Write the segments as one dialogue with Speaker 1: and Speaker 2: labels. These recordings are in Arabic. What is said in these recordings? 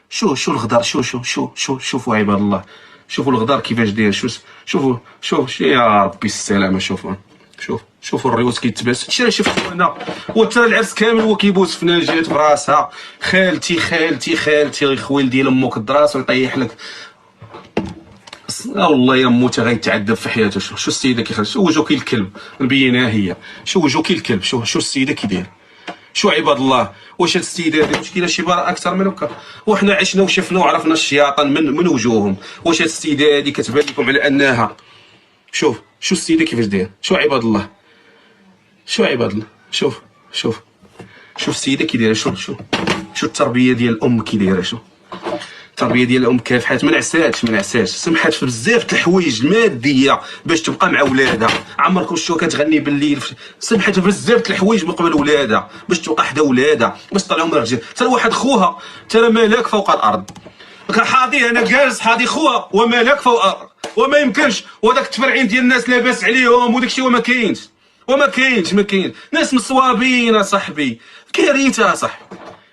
Speaker 1: شو شو الغدار، شوفوا عباد الله، شوفوا الغدار كيفاش داير، شوف يا ربي السلامه. شوفوا الريوس كيتباس، هادشي راه شفتو انا، وترى العرس كامل هو كيبوس في ناجات براسها، خالتي الخويل ديال امك الدراس ويطيح لك. والله يا مو غيتعذب في حياته. شو السيده كيخرج، شو وجهو كي الكلب، نبينها هي، شو وجهو كي الكلب. شو السيده كي داير. شو عباد الله، واش هاد السيده هادي واش كاينه شي براءه اكثر من هكا؟ وحنا عشنا وشفنا وعرفنا الشياطين من وجوههم. واش هاد السيده هادي كتبان لكم على انها شو السيده كيفاش داير. شو عباد الله، شوف السيده كي دايره. شو التربيه ديال الام كي دايره. شو التربيه ديال الام كافحات، ما نعساش، سمحات في بزاف د الحوايج الماديه باش تبقى مع ولادها. عمركم شفتو كتغني بالليل، سمحات في بزاف د الحوايج من قبل ولادها باش تبقى حدا ولادها، باش طلعهم رجال. حتى واحد خوها ترى ملاك فوق الارض، حاضي انا جالس حاضي خوها وملاك فوق الارض، وما يمكنش. وداك التفرعين ديال الناس لاباس عليهم وداك الشيء، وما كاينش ناس مصوابين صاحبي. كارثه صاحبي،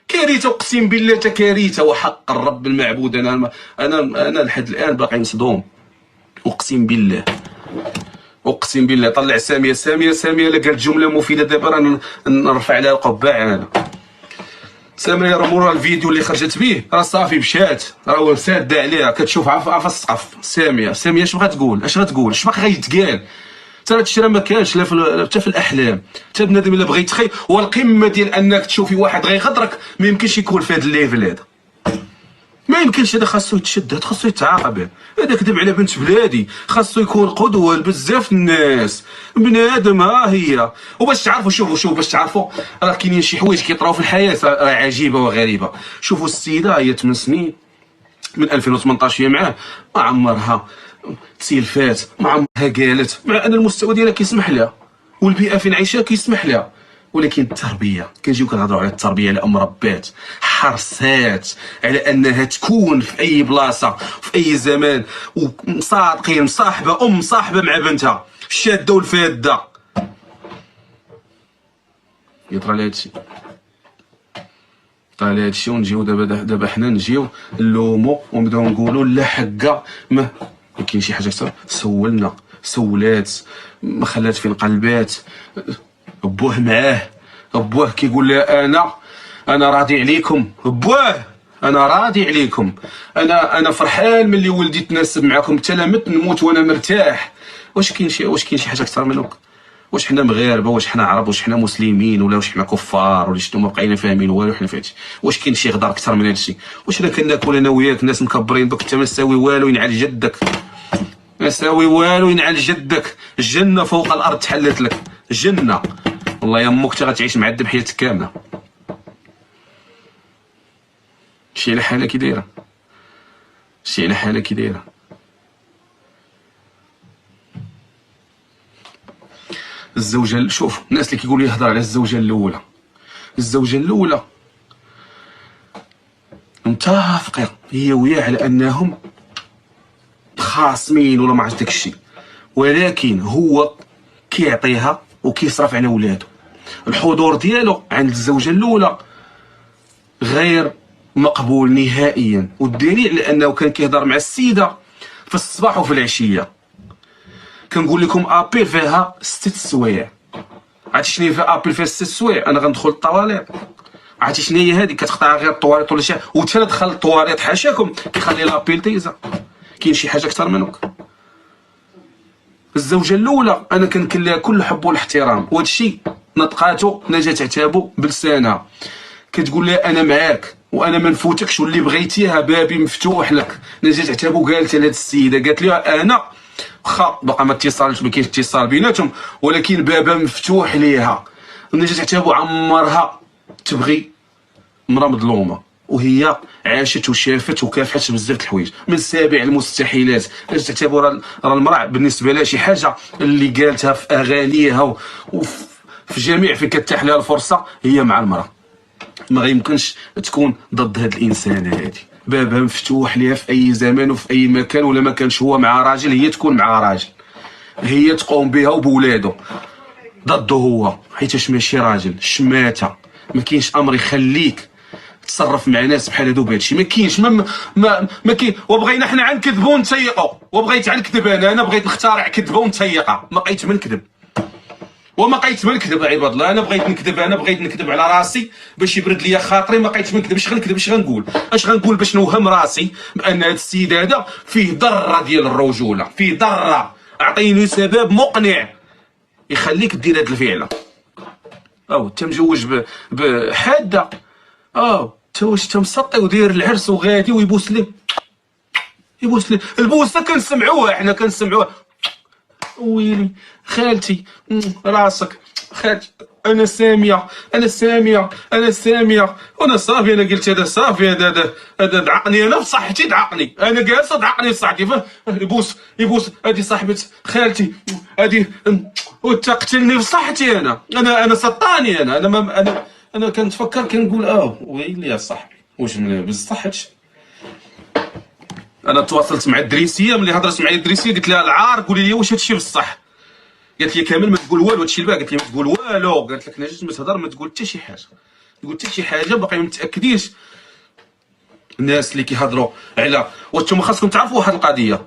Speaker 1: كارثه، اقسم بالله كارثه، وحق الرب المعبود. انا لحد الان باقي مصدوم، اقسم بالله. طلع ساميه الا قالت جمله مفيده دابا راه نرفع عليها القبعه. انا ساميه راه مورا الفيديو اللي خرجت به راه صافي مشات، راه ساده عليها، كتشوف عارفه السقف. ساميه اش بغات تقول، اش باقي غيتقال؟ حتى هادشي راه ما كانش لا حتى في الاحلام. حتى بنادم الا بغى يتخيل، والقمه ديال انك تشوفي واحد غيغدرك ما يمكنش يكون في هذا الليفل هذا، ما يمكنش. هذا خاصو يتشدد، خاصو يتعاقب. هذا كذب على بنت بلادي، خاصو يكون قدوه لبزاف الناس. بنادم ها هي. وباش تعرفوا، شوفوا باش تعرفوا، راه كاينين شي حوايج كيطراو في الحياه راه عجيبه وغريبه. شوفوا السيده هي 8 سنين من 2018 هي معاه، ما عمرها تسيلفات، ما عمرها قالت، مع ان المستوى ديالها كيسمح لها والبيئه فين عايشه كيسمح لها. ولكن التربيه، كنجيو كنهضروا على التربيه، على ام ربات حرصات على انها تكون في اي بلاصه في اي زمان، ومصادقين، مصاحبه مع بنتها الشاده والفاده. يطرى لها هادشي، ونجيو دابا حنا نجيو نلومو ونبداو نقولوا لا حقا ما كاين شي حاجه اكثر. سولات ما خلات فين قلبات. بوه معاه، بوه كيقول لها انا راضي عليكم. بوه انا راضي عليكم، انا فرحان ملي ولدي تناسب معكم، تلامت نموت وانا مرتاح. واش كاين شي حاجه اكثر من هكا؟ واش حنا مغاربه، واش حنا عرب، واش حنا مسلمين، ولا واش حنا كفار، ولا شنو؟ ما بقينا فاهمين والو حنا في هادشي. واش كاين شي غدار اكثر من هادشي؟ واش انا كناكل انا وياك ناس مكبرين دوك، انت ما تساوي والو ينعل جدك، ما تساوي والو ينعل جدك. الجنه فوق الارض تحلت لك، الجنه والله يا امك انت غتعيش معذب حياتك كامله. شي على حالها كي دايره، الزوجه. شوف الناس اللي كيقولوا يهضر على الزوجه الاولى متفقين هي وياه على انهم خاصمين ولا ما عرفت داك الشيء، ولكن هو كيعطيها وكيصرف على ولادو. الحضور ديالو عند الزوجه الاولى غير مقبول نهائيا، والدليل على انه كان كيهضر مع السيده في الصباح وفي العشيه. كنقول لكم ابيل فيها 6 سوايع. عرفتي شنو هي فيها ابيل فيها 6 سوايع؟ انا غندخل الطواليط، عرفتي شنو هي هذه؟ كتقطع غير الطواليط ولا شي، وحتى دخل الطواليط حاشاكم كيخلي لابيل تيزا. كاين شي حاجه اكثر من هكا؟ الزوجه الاولى انا كنكن لها كل الحب والاحترام، وهذا الشيء نطقاتو نجاة عتابو بلسانها. كتقول لها انا معاك وانا ما نفوتكش، واللي بغيتيها بابي مفتوح لك. نجاة عتابو قالت لهاد السيده، قالت لها انا واخا باقا ما اتصالش، ما كاينش اتصال بيناتهم، ولكن بابا مفتوح ليها. نجاة عتابو عمرها تبغي مرا مظلومه، وهي عاشت وشافت وكافحت بزاف د الحوايج من سابع المستحيلات. نجاة عتابو راه المراه بالنسبه لها شي حاجه اللي قالتها في اغانيها وفي جميع فين كتاح لها الفرصه هي مع المراه. ما غيمكنش تكون ضد هاد الانسان هادي. بابها مفتوح ليها في اي زمان وفي اي مكان، ولا ما كانش هو مع راجل هي تكون مع راجل، هي تقوم بها وبولادو ضده هو، حيتاش ماشي راجل. شماته ما كاينش امر يخليك تصرف مع ناس بحال هادو بهادشي ما كاينش ما كاين. وبغينا حنا عنكذبوا ونتيقوا، وبغيت عنكذب انا بغيت نخترع كذبه ونتيقها، ما بقيت ما نكذب وما بقيت ما نكذب عباد الله. انا بغيت نكذب على راسي باش يبرد ليا خاطري، ما بقيتش ما نكذب. اش غنكذب؟ اش غنقول باش نوهم راسي بان هذا السيد هذا فيه ذره ديال الرجوله، فيه ذره. اعطيني سبب مقنع يخليك دير هاد الفعله. انت مجوج بحاده، انت واش انت مسطي وداير العرس وغادي ويبوس لي البوسه كنسمعوها حنا ويلي خالتي راسك خالتي. انا ساميه وانا صافي. انا قلت هذا صافي، هذا دعقني انا بصحتي، دعقني انا جالسه دعقني بصحتي. يبوس هذه صاحبه خالتي هذه، وانت قتلني بصحتي. انا سطاني. انا كنتفكر كنقول ويلي يا صاحبي واش من بصحتش. انا تواصلت مع الدريسيه، ملي هضرت معايا الدريسيه قلت لها العار قولي لي واش هادشي بصح. قالت لي كامل ما تقول والو، هادشي اللي قالت لي ما تقول والو. قالت لك نجد ما تهضر ما تقول حتى شي حاجه، باقي ما متاكدينش. الناس اللي كيهضروا على وانتم خاصكم تعرفوا واحد القضيه.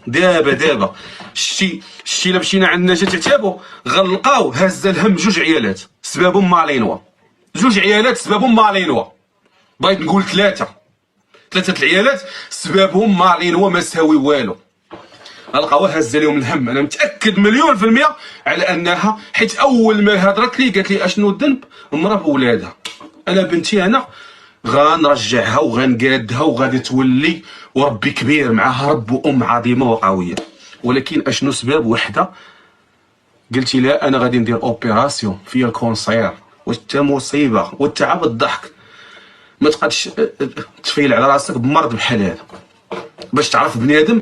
Speaker 1: دابا شتي الا مشينا عند نجاة عتابو غنلقاو هز الهم جوج عيالات سبابهم مالينوا، بغيت نقول ثلاثه العيالات سبابهم مالينوا ما ساوي والو. غنلقاوها هز لهم الهم. انا متاكد مليون في المية على انها، حيت اول ما هضرت لي قالت لي اشنو الذنب المراه بولادها. انا بنتي انا غنرجعها وغنقادها وغادي تولي، وربي كبير معاها، رب وام عظيمه وقويه. ولكن اشنو سبب وحده قلتي لا انا غادي ندير اوبيراسيون فيا الكونسير. وانت مصيبه والتعب الضحك، ما تقدش تفيل على راسك بمرض بحال هذا. باش تعرف بنادم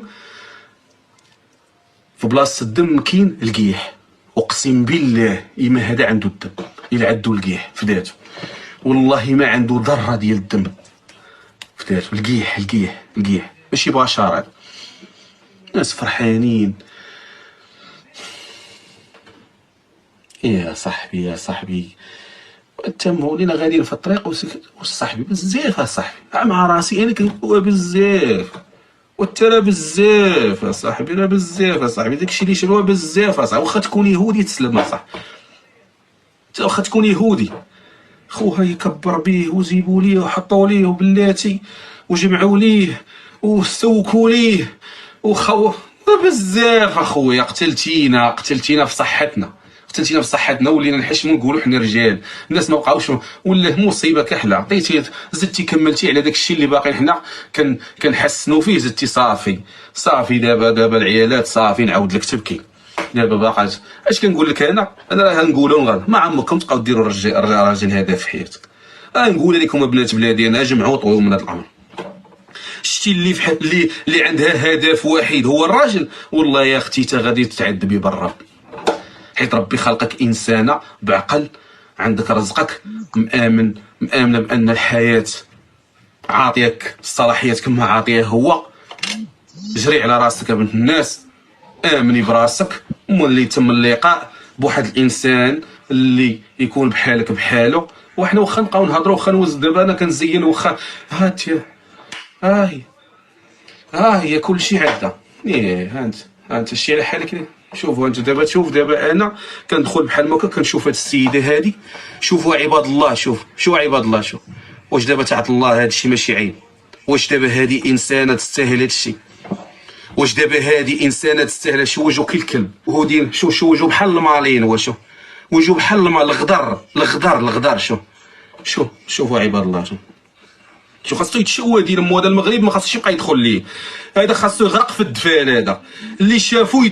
Speaker 1: في بلاصه الدم كاين القيح. اقسم بالله اما هذا عنده الدم، الا عنده القيح في ذاته والله ما عنده ذره ديال الدم في ذاته. القيح ماشي بشر. ناس فرحانين. يا صاحبي انت مولينا غاديين في الطريق وصاحبي بزاف مع راسي انا كنقول بزاف، وانت راه بزاف اصاحبي، داكشي اللي شروه بزاف اصاحبي. واخا تكون يهودي تسلم اصاحبي، انت واخا تكون يهودي خوها يكبر بيه وجيبوا ليه وحطوا ليه وبلاتي وجمعوا ليه وسوكوا ليه وخو بزاف. اخويا قتلتينا في صحتنا، ولينا نحشموا نقولوا حنا رجال. الناس ما بقاوش، ولا مصيبه كحله. عطيتي زدتي كملتي على داك الشيء اللي باقي حنا كنحسنوا فيه، زدتي صافي. دابا العيالات صافي نعاود لك تبكي. دابا باقات اش كنقول لك انا راه غنقولوا غير ما عمركم تبقاو ديروا الراجل هذا في حياتك. نقول لكم بنات بلادي انا جمعوا طويو من هذا الامر. شتي اللي عندها هدف واحد هو الراجل، والله يا اختي تا غادي تتعذبي بالرب، حيت ربي خلقك انسانه بعقل، عندك رزقك، مآمنه بان الحياه عاطيك الصلاحيات كما عاطيه هو. جري على راسك يا بنت الناس، امني براسك، وملي تم اللقاء بواحد الانسان اللي يكون بحالك بحاله. وحنا واخا نبقاو نهضروا، واخا نوز دابا انا كنزين، واخا ها هي كلشي عدا. ها انت شتي على حالك. شوفوا انت دابا انا كندخل بحال هكا كنشوف هاد السيده هادي. شوفوا عباد الله، شوف عباد الله، واش دابا تعطي الله هادشي ماشي عيب؟ واش دابا هادي انسانه تستاهل هادشي؟ واش دابا هادي انسانه تستاهل شي وجهو كي الكلب وهودين؟ شو وجهو بحال المالين، وجهو بحال الغدر. شوفوا عباد الله، شو خاصو يتشوه ديال هذا المغرب، ما خاصش يبقى يدخل ليه. هذا خاصو يغرق في الدفال. هذا اللي شافو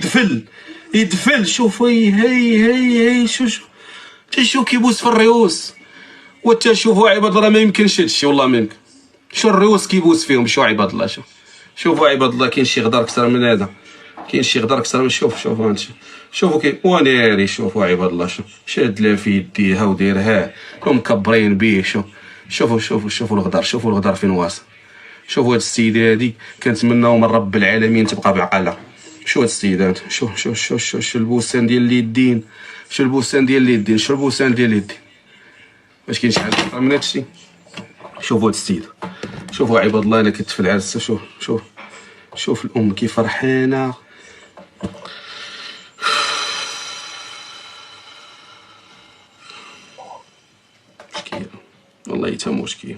Speaker 1: يدفل. شوفوا هي شو كيبوس في الريوس. وتا شوفوا عباد الله ما يمكنش هادشي، والله ما يمكن. شو الريوس كيبوس فيهم. شو عباد الله، شوفوا عباد الله، كاين شي غدار اكثر من هذا، شوفوا انت، شوفوا كي وناري. شوفوا عباد الله، شاد لها في يديها وديرها ومكبرين به. شوفوا الغدار فين واصل. شوفوا هاد السيده هادي كنتمناو من رب العالمين تبقى بعقلها. شو هاد السيدات، شو البوسان ديال اليدين، شو البوسان ديال اليدين. واش كاين شي حاجه اكثر من هادشي؟ شوفوا هاد السيد، شوفوا عباد الله انا كنت في العرس. شوف الام كيف فرحانه. مشكل والله حتى مشكل.